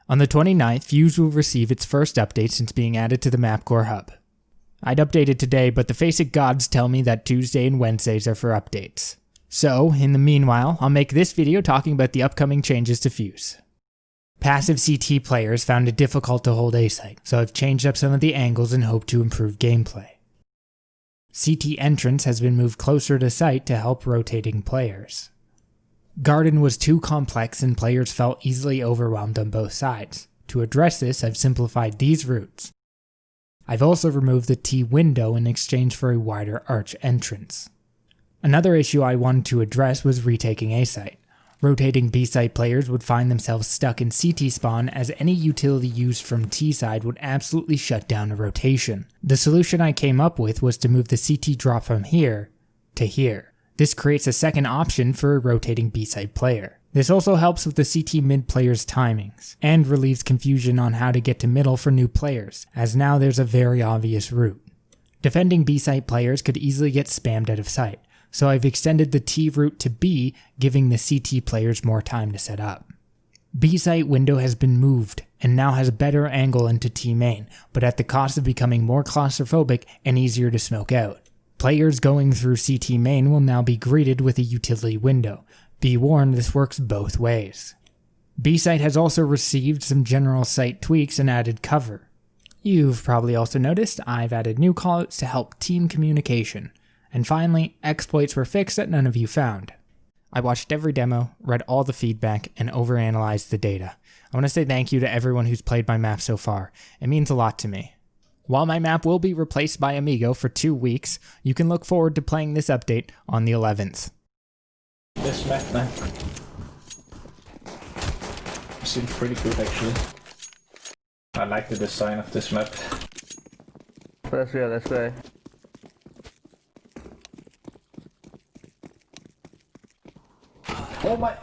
On the 29th, Fuse will receive its first update since being added to the MapCore hub. I'd update it today, but the Faceit gods tell me that Tuesday and Wednesdays are for updates. So, in the meanwhile, I'll make this video talking about the upcoming changes to Fuse. Passive CT players found it difficult to hold A-site, so I've changed up some of the angles and hope to improve gameplay. CT entrance has been moved closer to site to help rotating players. Garden was too complex and players felt easily overwhelmed on both sides. To address this, I've simplified these routes. I've also removed the T window in exchange for a wider arch entrance. Another issue I wanted to address was retaking A-site. Rotating B-site players would find themselves stuck in CT spawn as any utility used from T side would absolutely shut down a rotation. The solution I came up with was to move the CT drop from here to here. This creates a second option for a rotating B-site player. This also helps with the CT mid players' timings, and relieves confusion on how to get to middle for new players, as now there's a very obvious route. Defending B-site players could easily get spammed out of sight, so I've extended the T route to B, giving the CT players more time to set up. B-site window has been moved, and now has a better angle into T main, but at the cost of becoming more claustrophobic and easier to smoke out. Players going through CT main will now be greeted with a utility window. Be warned, this works both ways. B-site has also received some general site tweaks and added cover. You've probably also noticed I've added new callouts to help team communication. And finally, exploits were fixed that none of you found. I watched every demo, read all the feedback, and overanalyzed the data. I want to say thank you to everyone who's played my map so far. It means a lot to me. While my map will be replaced by Amigo for 2 weeks, you can look forward to playing this update on the 11th. This map, man. Seems pretty good actually. I like the design of this map. Let's go. Oh my!